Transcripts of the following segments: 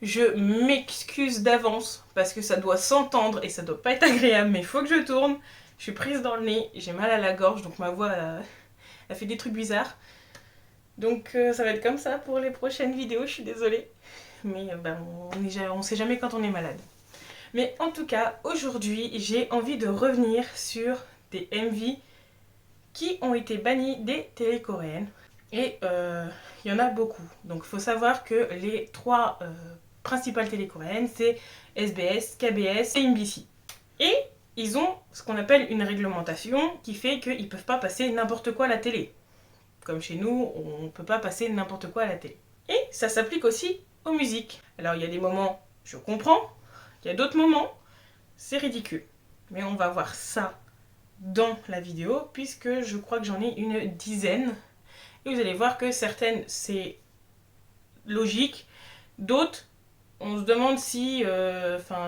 Je m'excuse d'avance parce que ça doit s'entendre et ça doit pas être agréable, mais il faut que je tourne. Je suis prise dans le nez, j'ai mal à la gorge, donc ma voix elle fait des trucs bizarres. Donc ça va être comme ça pour les prochaines vidéos, je suis désolée. Mais on sait jamais quand on est malade. Mais en tout cas, aujourd'hui, j'ai envie de revenir sur des MV qui ont été bannis des télés coréennes. Et il y en a beaucoup. Donc il faut savoir que les trois principales télés coréennes, c'est SBS, KBS et MBC. Et ils ont ce qu'on appelle une réglementation qui fait qu'ils ne peuvent pas passer n'importe quoi à la télé. Comme chez nous, on ne peut pas passer n'importe quoi à la télé. Et ça s'applique aussi aux musiques. Alors il y a des moments, je comprends, il y a d'autres moments, c'est ridicule. Mais on va voir ça dans la vidéo, puisque je crois que j'en ai une dizaine. Et vous allez voir que certaines, c'est logique. D'autres, on se demande si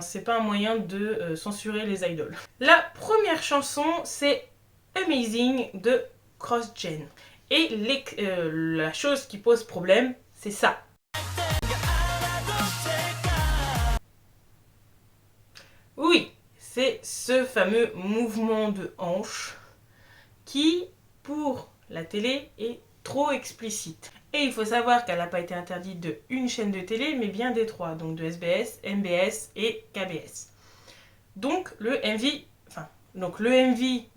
c'est pas un moyen de censurer les idoles. La première chanson, c'est Amazing de CrossGen. Et la chose qui pose problème, c'est ça. Oui, c'est ce fameux mouvement de hanche qui, pour la télé, est trop explicite. Et il faut savoir qu'elle n'a pas été interdite de une chaîne de télé, mais bien des trois, donc de SBS, MBS et KBS. Donc le MV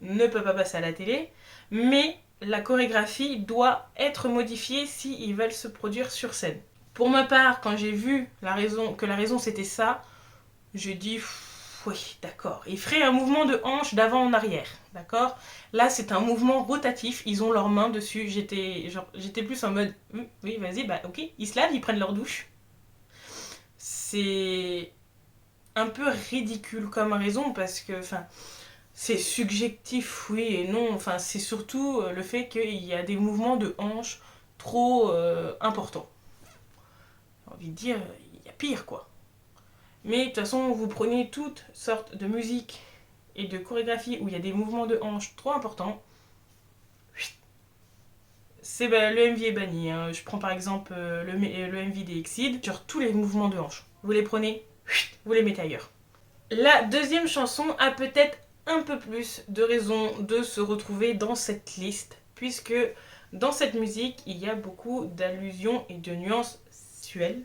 ne peut pas passer à la télé, mais la chorégraphie doit être modifiée s'ils veulent se produire sur scène. Pour ma part, quand j'ai vu que la raison c'était ça, je dis oui, d'accord. Ils feraient un mouvement de hanche d'avant en arrière, d'accord? Là, c'est un mouvement rotatif. Ils ont leurs mains dessus. J'étais plus en mode, oui, vas-y, bah ok. Ils se lavent, ils prennent leur douche. C'est un peu ridicule comme raison parce que, c'est subjectif, oui et non. Enfin, c'est surtout le fait qu'il y a des mouvements de hanche trop importants. J'ai envie de dire, il y a pire, quoi. Mais de toute façon, vous prenez toutes sortes de musique et de chorégraphie où il y a des mouvements de hanches trop importants, le MV est banni. Hein. Je prends par exemple le MV des Exceed, sur tous les mouvements de hanches. Vous les prenez, vous les mettez ailleurs. La deuxième chanson a peut-être un peu plus de raisons de se retrouver dans cette liste, puisque dans cette musique, il y a beaucoup d'allusions et de nuances sexuelles.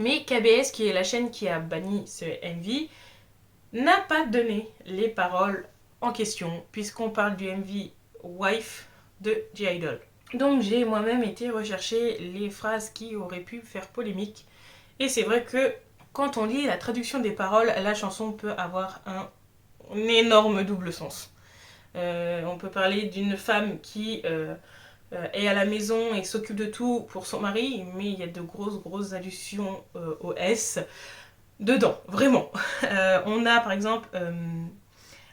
Mais KBS, qui est la chaîne qui a banni ce MV, n'a pas donné les paroles en question, puisqu'on parle du MV Wife de J-Idol. Donc j'ai moi-même été rechercher les phrases qui auraient pu faire polémique. Et c'est vrai que quand on lit la traduction des paroles, la chanson peut avoir un énorme double sens. On peut parler d'une femme qui est à la maison et s'occupe de tout pour son mari, mais il y a de grosses allusions au S dedans, vraiment. On a par exemple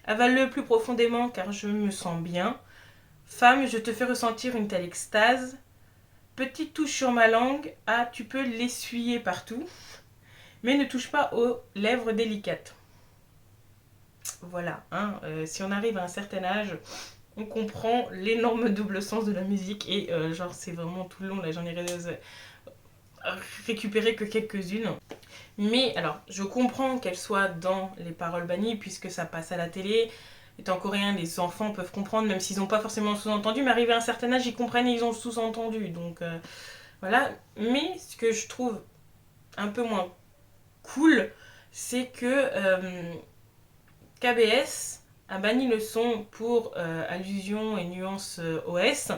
avale-le plus profondément car je me sens bien. Femme, je te fais ressentir une telle extase. Petite touche sur ma langue. Ah, tu peux l'essuyer partout. Mais ne touche pas aux lèvres délicates. Voilà, hein, si on arrive à un certain âge, on comprend l'énorme double sens de la musique. Et c'est vraiment tout le long, là j'en ai récupéré que quelques-unes. Mais alors, je comprends qu'elle soit dans les paroles bannies puisque ça passe à la télé. Étant coréen, les enfants peuvent comprendre, même s'ils n'ont pas forcément le sous-entendu, mais arrivé à un certain âge, ils comprennent et ils ont le sous-entendu. Donc voilà. Mais ce que je trouve un peu moins cool, c'est que KBS a banni le son pour allusion et nuance OS,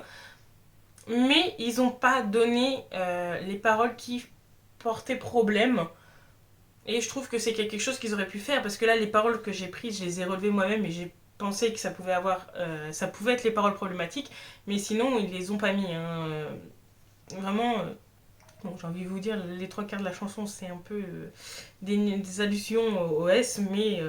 mais ils n'ont pas donné les paroles qui portaient problème. Et je trouve que c'est quelque chose qu'ils auraient pu faire, parce que là, les paroles que j'ai prises, je les ai relevées moi-même et j'ai pensé que ça pouvait être les paroles problématiques, mais sinon, ils les ont pas mis. Hein. Vraiment, bon, j'ai envie de vous dire, les trois quarts de la chanson, c'est un peu des allusions au S, mais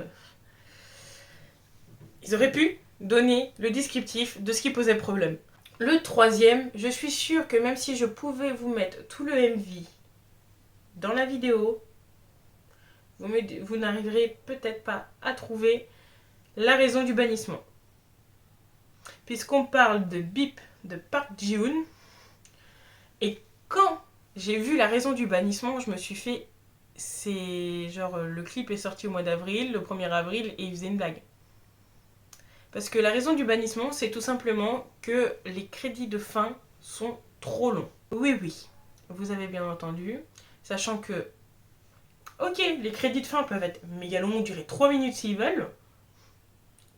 ils auraient pu donner le descriptif de ce qui posait problème. Le troisième, je suis sûre que même si je pouvais vous mettre tout le MV dans la vidéo, vous n'arriverez peut-être pas à trouver la raison du bannissement. Puisqu'on parle de Bip de Park Ji-hoon, et quand j'ai vu la raison du bannissement, je me suis fait c'est genre le clip est sorti au mois d'avril, le 1er avril, et il faisait une blague. Parce que la raison du bannissement, c'est tout simplement que les crédits de fin sont trop longs. Oui, oui, vous avez bien entendu, sachant que, ok, les crédits de fin peuvent être méga longs, durer 3 minutes s'ils veulent,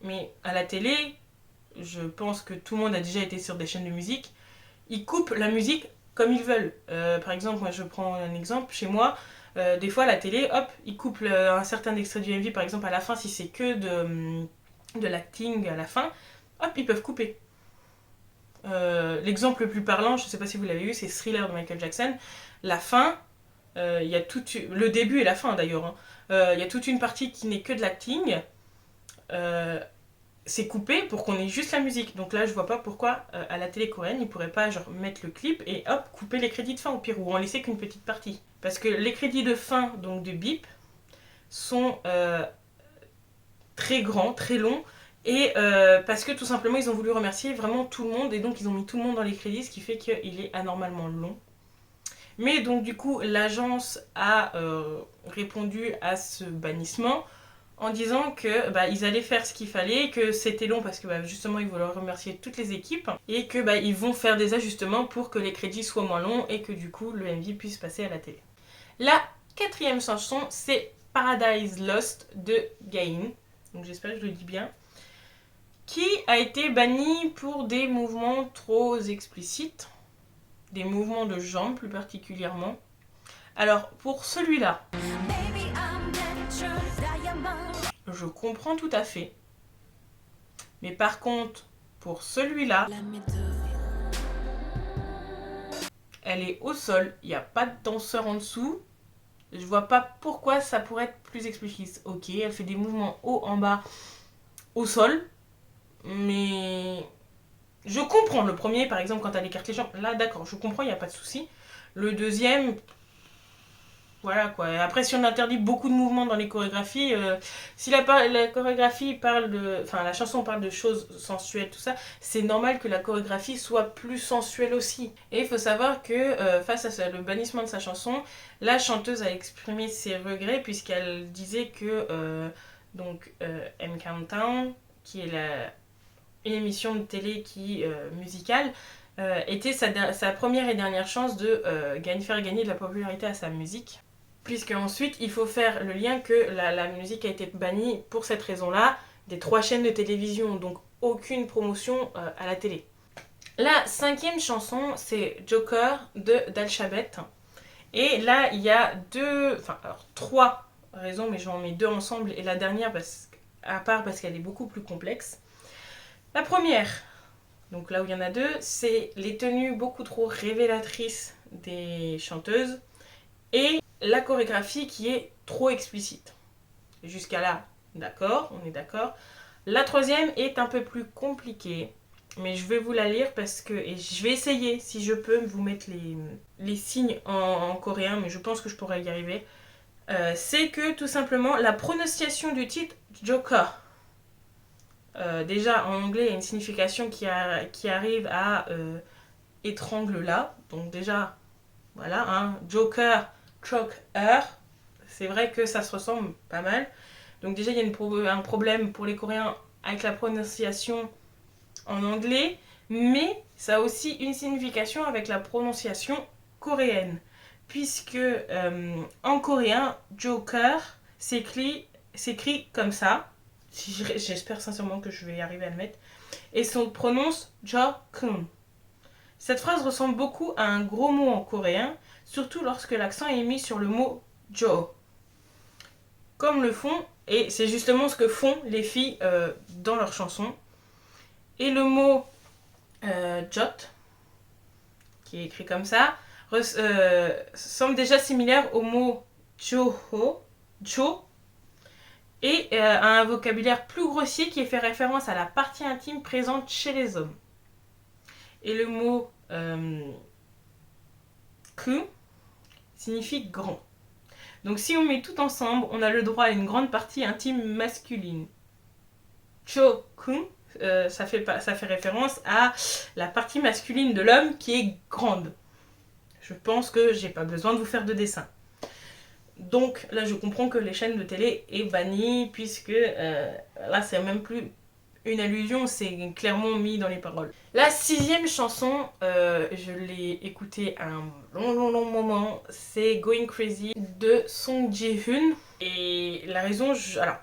mais à la télé, je pense que tout le monde a déjà été sur des chaînes de musique, ils coupent la musique comme ils veulent. Par exemple, moi je prends un exemple, chez moi, des fois la télé, hop, ils coupent un certain extrait du MV, par exemple à la fin, si c'est que de l'acting à la fin, hop, ils peuvent couper. L'exemple le plus parlant, je ne sais pas si vous l'avez vu, c'est Thriller de Michael Jackson. La fin, il y a le début et la fin d'ailleurs, hein. Il y a toute une partie qui n'est que de l'acting. C'est coupé pour qu'on ait juste la musique. Donc là, je vois pas pourquoi à la télé coréenne, ils pourraient pas genre mettre le clip et hop, couper les crédits de fin au pire, ou en laisser qu'une petite partie. Parce que les crédits de fin, donc de bip, sont très grands, très longs, et parce que tout simplement, ils ont voulu remercier vraiment tout le monde, et donc ils ont mis tout le monde dans les crédits, ce qui fait qu'il est anormalement long. Mais donc du coup, l'agence a répondu à ce bannissement en disant que ils allaient faire ce qu'il fallait, que c'était long parce que justement ils voulaient remercier toutes les équipes et que ils vont faire des ajustements pour que les crédits soient moins longs et que du coup le MV puisse passer à la télé. La 4e chanson, c'est Paradise Lost de Gain, donc j'espère que je le dis bien, qui a été banni pour des mouvements trop explicites, des mouvements de jambes plus particulièrement. Alors pour celui-là, je comprends tout à fait. Mais par contre, pour celui-là, elle est au sol, il n'y a pas de danseur en dessous. Je vois pas pourquoi ça pourrait être plus explicite. Ok, elle fait des mouvements haut en bas au sol, mais je comprends. Le premier, par exemple, quand elle écarte les jambes, là d'accord, je comprends, il n'y a pas de souci. Le deuxième, voilà quoi. Après, si on interdit beaucoup de mouvements dans les chorégraphies, si la chorégraphie parle de. Enfin, la chanson parle de choses sensuelles, tout ça, c'est normal que la chorégraphie soit plus sensuelle aussi. Et il faut savoir que face à le bannissement de sa chanson, la chanteuse a exprimé ses regrets puisqu'elle disait que M Countdown, qui est une émission de télé musicale, était sa première et dernière chance de faire gagner de la popularité à sa musique. Puisque ensuite il faut faire le lien que la musique a été bannie pour cette raison-là des 3 chaînes de télévision, donc aucune promotion à la télé. La 5e chanson, c'est Joker de d'Alshabet. Et là, il y a 3 raisons, mais j'en mets 2 ensemble, et la dernière, à part parce qu'elle est beaucoup plus complexe. La première, donc là où il y en a 2, c'est les tenues beaucoup trop révélatrices des chanteuses, et la chorégraphie qui est trop explicite. Jusqu'à là, d'accord, on est d'accord. La 3e est un peu plus compliquée, mais je vais vous la lire et je vais essayer, si je peux, vous mettre les signes en coréen, mais je pense que je pourrais y arriver. C'est que tout simplement, la prononciation du titre Joker, déjà en anglais, il y a une signification qui arrive à étrangle là, donc déjà, voilà, hein, Joker, choker, c'est vrai que ça se ressemble pas mal. Donc déjà, il y a un problème pour les Coréens avec la prononciation en anglais, mais ça a aussi une signification avec la prononciation coréenne. Puisque en coréen, Joker s'écrit comme ça. J'espère sincèrement que je vais y arriver à le mettre. Et on prononce Jokun. Cette phrase ressemble beaucoup à un gros mot en coréen, surtout lorsque l'accent est mis sur le mot Jo. Comme le font, et c'est justement ce que font les filles dans leurs chansons. Et le mot Jot, qui est écrit comme ça, semble déjà similaire au mot Joho, Jo, et a un vocabulaire plus grossier qui fait référence à la partie intime présente chez les hommes. Et le mot Ku signifie grand. Donc si on met tout ensemble, on a le droit à une grande partie intime masculine. Chokun, ça fait référence à la partie masculine de l'homme qui est grande. Je pense que j'ai pas besoin de vous faire de dessin. Donc là je comprends que les chaînes de télé est bannie puisque là c'est même plus une allusion, c'est clairement mis dans les paroles. La 6e chanson, je l'ai écoutée un long moment, c'est Going Crazy de Song Ji-hoon. Et la raison, alors,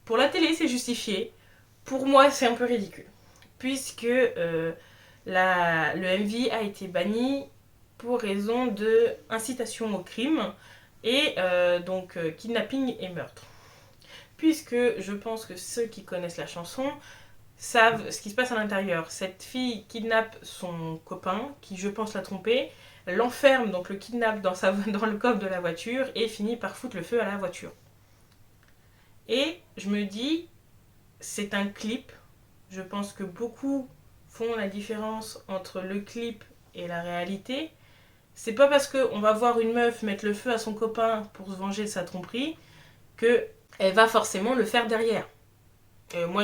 pour la télé c'est justifié, pour moi c'est un peu ridicule. Puisque le MV a été banni pour raison de incitation au crime et donc kidnapping et meurtre. Puisque je pense que ceux qui connaissent la chanson savent ce qui se passe à l'intérieur. Cette fille kidnappe son copain, qui je pense l'a trompé, l'enferme, donc le kidnappe dans le coffre de la voiture et finit par foutre le feu à la voiture. Et je me dis, c'est un clip. Je pense que beaucoup font la différence entre le clip et la réalité. C'est pas parce qu'on va voir une meuf mettre le feu à son copain pour se venger de sa tromperie qu'elle va forcément le faire derrière. Moi,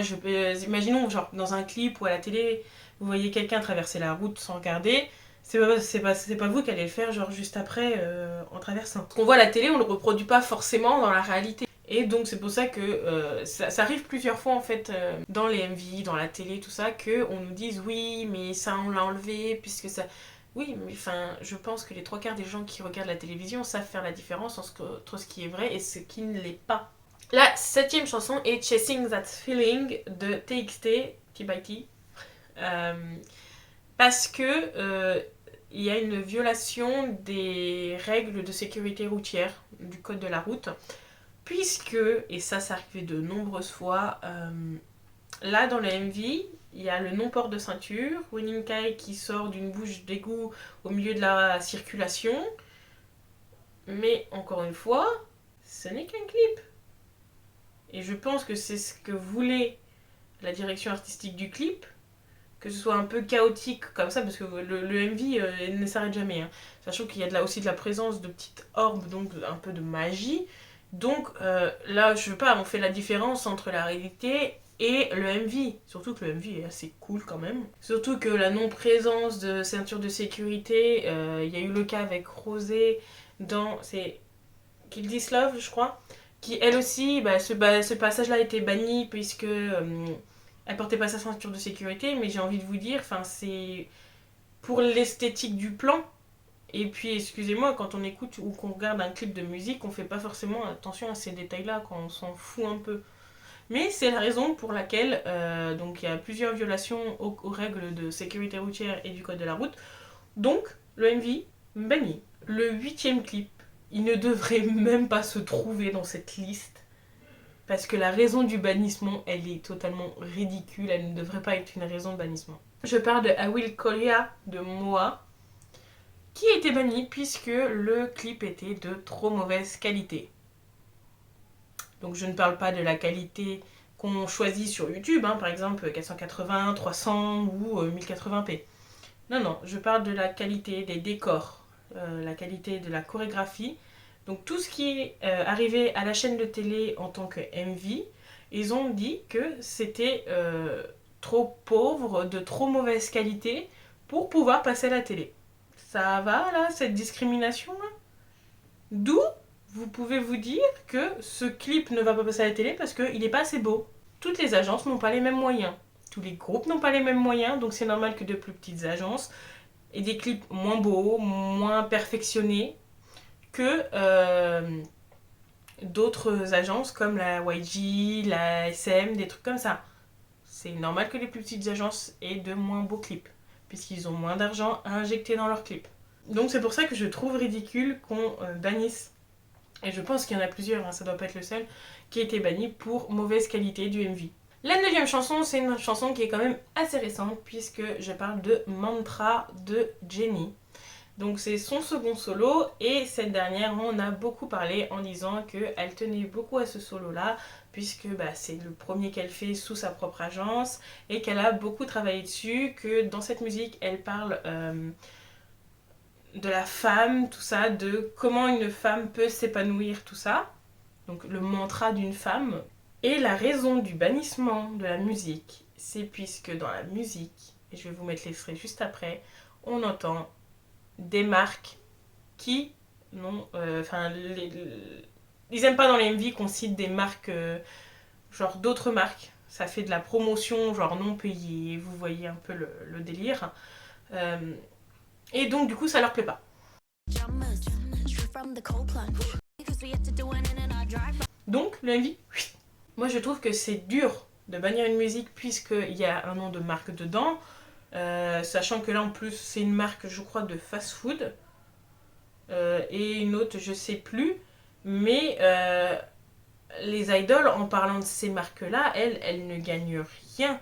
imaginons, genre, dans un clip ou à la télé, vous voyez quelqu'un traverser la route sans regarder, c'est pas vous qui allez le faire, genre, juste après, en traversant. Ce qu'on voit à la télé, on le reproduit pas forcément dans la réalité. Et donc, c'est pour ça que ça arrive plusieurs fois, en fait, dans les MV, dans la télé, tout ça, qu'on nous dise, oui, mais ça, on l'a enlevé, puisque ça... Oui, mais enfin, je pense que les 3/4 des gens qui regardent la télévision savent faire la différence entre ce qui est vrai et ce qui ne l'est pas. La 7e chanson est Chasing That Feeling de TXT, T by T. Parce que il y a une violation des règles de sécurité routière du code de la route. Puisque, et ça arrivé de nombreuses fois, là dans le MV, il y a le non-port de ceinture, Winning Kai qui sort d'une bouche d'égout au milieu de la circulation. Mais encore une fois, ce n'est qu'un clip. Et je pense que c'est ce que voulait la direction artistique du clip, que ce soit un peu chaotique comme ça, parce que le MV ne s'arrête jamais. Hein. Sachant qu'il y a aussi de la présence de petites orbes, donc un peu de magie. Donc là, je sais pas, on fait la différence entre la réalité et le MV. Surtout que le MV est assez cool quand même. Surtout que la non-présence de ceinture de sécurité, il y a eu le cas avec Rosé dans... c'est Kill This Love, je crois. Qui elle aussi, ce passage-là a été banni puisque elle portait pas sa ceinture de sécurité, mais j'ai envie de vous dire, c'est pour l'esthétique du plan. Et puis, excusez-moi, quand on écoute ou qu'on regarde un clip de musique, on fait pas forcément attention à ces détails-là, quand on s'en fout un peu. Mais c'est la raison pour laquelle donc il y a plusieurs violations aux règles de sécurité routière et du code de la route. Donc, le MV banni. Le 8e clip, il ne devrait même pas se trouver dans cette liste. Parce que la raison du bannissement, elle est totalement ridicule. Elle ne devrait pas être une raison de bannissement. Je parle de I Will Call Ya de Moa, qui a été banni puisque le clip était de trop mauvaise qualité. Donc je ne parle pas de la qualité qu'on choisit sur YouTube, hein, par exemple 480, 300 ou 1080p. Non, je parle de la qualité des décors, la qualité de la chorégraphie. Donc tout ce qui est arrivé à la chaîne de télé en tant que MV, ils ont dit que c'était trop pauvre, de trop mauvaise qualité pour pouvoir passer à la télé. Ça va là, cette discrimination là? D'où vous pouvez vous dire que ce clip ne va pas passer à la télé parce qu'il n'est pas assez beau. Toutes les agences n'ont pas les mêmes moyens. Tous les groupes n'ont pas les mêmes moyens, donc c'est normal que de plus petites agences aient des clips moins beaux, moins perfectionnés que d'autres agences comme la YG, la SM, des trucs comme ça. C'est normal que les plus petites agences aient de moins beaux clips, puisqu'ils ont moins d'argent à injecter dans leurs clips. Donc c'est pour ça que je trouve ridicule qu'on bannisse, et je pense qu'il y en a plusieurs, hein, ça doit pas être le seul, qui a été banni pour mauvaise qualité du MV. La 9e chanson, c'est une chanson qui est quand même assez récente, puisque je parle de Mantra de Jennie. Donc c'est son second solo, et cette dernière, on a beaucoup parlé en disant qu'elle tenait beaucoup à ce solo-là, puisque c'est le premier qu'elle fait sous sa propre agence, et qu'elle a beaucoup travaillé dessus, que dans cette musique, elle parle de la femme, tout ça, de comment une femme peut s'épanouir, tout ça. Donc le mantra d'une femme. Et la raison du bannissement de la musique, c'est puisque dans la musique, et je vais vous mettre l'extrait juste après, on entend des marques qui non. Enfin, ils aiment pas dans les MV qu'on cite des marques, genre d'autres marques. Ça fait de la promotion, genre non payée. Vous voyez un peu le délire. Euh, et donc, du coup, ça leur plaît pas. Donc, le MV, moi je trouve que c'est dur de bannir une musique puisqu'il y a un nom de marque dedans. Sachant que là en plus c'est une marque je crois de fast food et une autre je sais plus, mais les idoles en parlant de ces marques là elles ne gagnent rien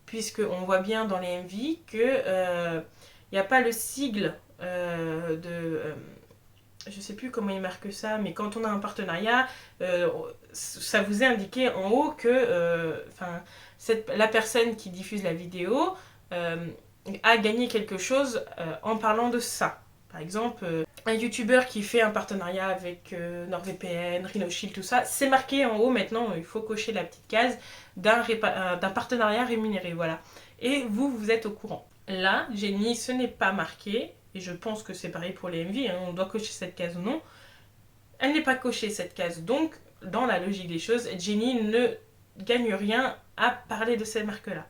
puisque on voit bien dans les MV que il n'y a pas le sigle je sais plus comment ils marquent ça, mais quand on a un partenariat, ça vous est indiqué en haut que la personne qui diffuse la vidéo a gagné quelque chose en parlant de ça. Par exemple, un youtubeur qui fait un partenariat avec NordVPN, RhinoShield, tout ça, c'est marqué en haut maintenant, il faut cocher la petite case d'un partenariat rémunéré, voilà. Et vous êtes au courant. Là, Jenny, ce n'est pas marqué, et je pense que c'est pareil pour les MV, hein, on doit cocher cette case ou non. Elle n'est pas cochée cette case, donc dans la logique des choses, Jenny ne gagne rien à parler de ces marques-là.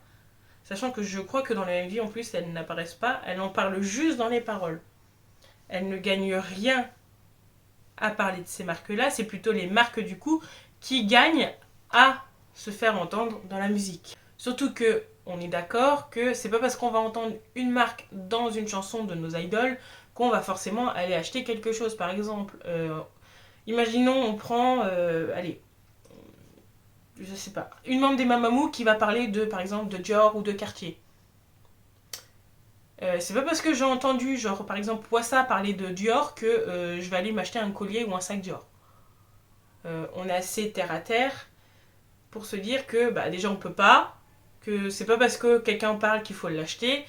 Sachant que je crois que dans les MV en plus, elles n'apparaissent pas, elles en parlent juste dans les paroles. Elle ne gagne rien à parler de ces marques-là, c'est plutôt les marques du coup qui gagnent à se faire entendre dans la musique. Surtout que on est d'accord que c'est pas parce qu'on va entendre une marque dans une chanson de nos idoles qu'on va forcément aller acheter quelque chose. Par exemple, imaginons on prend, allez, je sais pas, une membre des Mamamoo qui va parler de, par exemple, de Dior ou de Cartier. C'est pas parce que j'ai entendu, genre par exemple Wassa parler de Dior que je vais aller m'acheter un collier ou un sac Dior. On est assez terre à terre pour se dire que bah, déjà on peut pas, que c'est pas parce que quelqu'un parle qu'il faut l'acheter.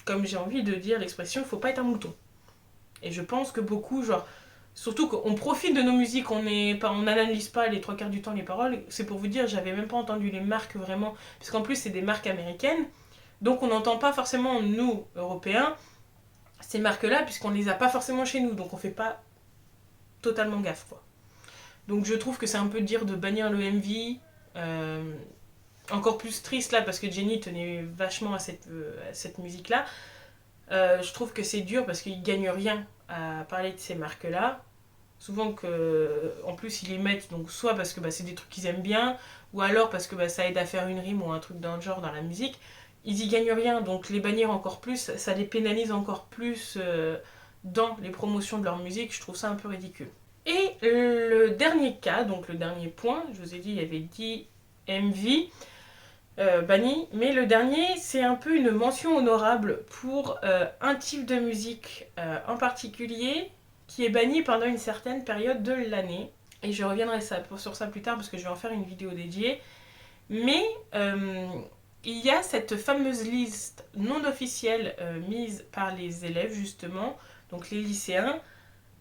Comme j'ai envie de dire l'expression, faut pas être un mouton. Et je pense que beaucoup, genre, surtout qu'on profite de nos musiques, on n'analyse pas les trois quarts du temps les paroles. C'est pour vous dire, j'avais même pas entendu les marques vraiment, parce qu'en plus c'est des marques américaines. Donc on n'entend pas forcément, nous, Européens, ces marques-là, puisqu'on les a pas forcément chez nous. Donc on fait pas totalement gaffe, quoi. Donc je trouve que c'est un peu dire de bannir le MV. Encore plus triste là, parce que Jenny tenait vachement à cette musique-là. Je trouve que c'est dur parce qu'ils gagnent rien à parler de ces marques-là. Souvent en plus ils les mettent donc soit parce que bah, c'est des trucs qu'ils aiment bien, ou alors parce que bah, ça aide à faire une rime ou un truc dans le genre dans la musique. Ils y gagnent rien, donc les bannir encore plus, ça les pénalise encore plus dans les promotions de leur musique. Je trouve ça un peu ridicule. Et le dernier cas, donc le dernier point, je vous ai dit il y avait 10 MV bannis, mais le dernier c'est un peu une mention honorable pour un type de musique en particulier qui est banni pendant une certaine période de l'année. Et je reviendrai sur ça plus tard parce que je vais en faire une vidéo dédiée. Mais il y a cette fameuse liste non officielle mise par les élèves justement, donc les lycéens,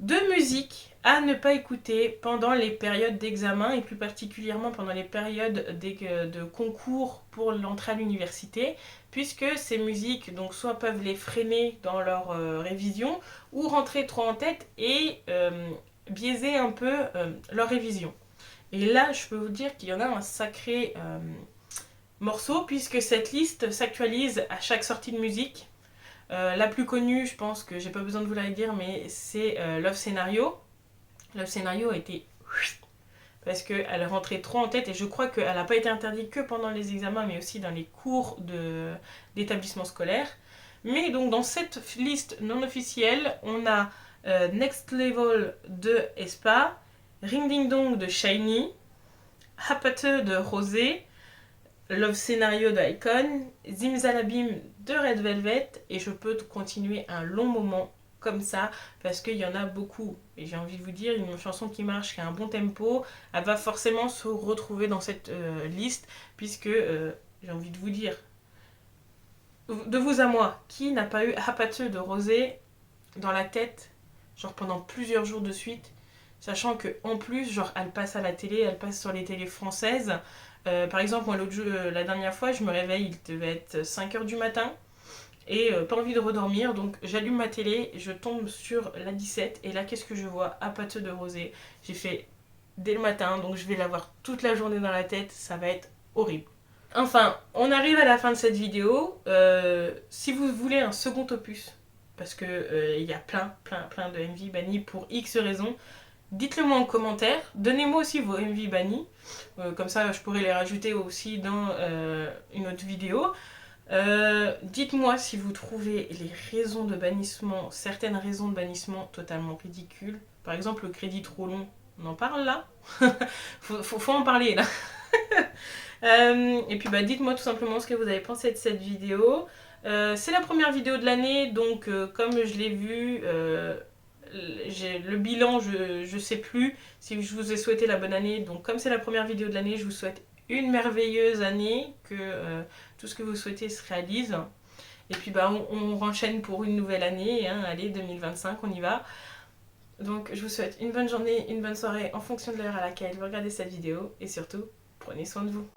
de musique à ne pas écouter pendant les périodes d'examen et plus particulièrement pendant les périodes de concours pour l'entrée à l'université, puisque ces musiques donc soit peuvent les freiner dans leur révision ou rentrer trop en tête et biaiser un peu leur révision. Et là, je peux vous dire qu'il y en a un sacré morceau puisque cette liste s'actualise à chaque sortie de musique. La plus connue, je pense que j'ai pas besoin de vous la dire, mais c'est Love Scenario. Love Scenario a été parce qu'elle rentrait trop en tête et je crois qu'elle n'a pas été interdite que pendant les examens mais aussi dans les cours d'établissement scolaire. Mais donc dans cette liste non officielle, on a Next Level de Aespa, Ring Ding Dong de Shiny, Hapate de Rosé, Love Scenario de Icon, Zimzalabim de Red Velvet, et je peux continuer un long moment comme ça parce qu'il y en a beaucoup. Et j'ai envie de vous dire, une chanson qui marche, qui a un bon tempo, elle va forcément se retrouver dans cette liste puisque j'ai envie de vous dire, de vous à moi, qui n'a pas eu Hapate de Rosé dans la tête, genre pendant plusieurs jours de suite, sachant que en plus, genre, elle passe à la télé, elle passe sur les télés françaises. Par exemple, moi, la dernière fois, je me réveille, il devait être 5h du matin. et pas envie de redormir, donc j'allume ma télé, je tombe sur la 17 et là qu'est-ce que je vois? À pâteux de rosée. J'ai fait dès le matin, donc je vais l'avoir toute la journée dans la tête, ça va être horrible. Enfin, on arrive à la fin de cette vidéo. Si vous voulez un second opus, parce que il y a plein de MV bannis pour X raisons, dites-le moi en commentaire. Donnez-moi aussi vos MV bannis, comme ça je pourrais les rajouter aussi dans une autre vidéo. Dites-moi si vous trouvez les raisons de bannissement, certaines raisons de bannissement totalement ridicules. Par exemple, le crédit trop long, on en parle là. faut en parler là. Et puis bah, dites-moi tout simplement ce que vous avez pensé de cette vidéo. C'est la première vidéo de l'année, donc comme je l'ai vu, le bilan, je sais plus si je vous ai souhaité la bonne année. Donc comme c'est la première vidéo de l'année, je vous souhaite une merveilleuse année, que tout ce que vous souhaitez se réalise. Et puis bah, on enchaîne pour une nouvelle année, hein. Allez, 2025, on y va. Donc je vous souhaite une bonne journée, une bonne soirée en fonction de l'heure à laquelle vous regardez cette vidéo. Et surtout, prenez soin de vous.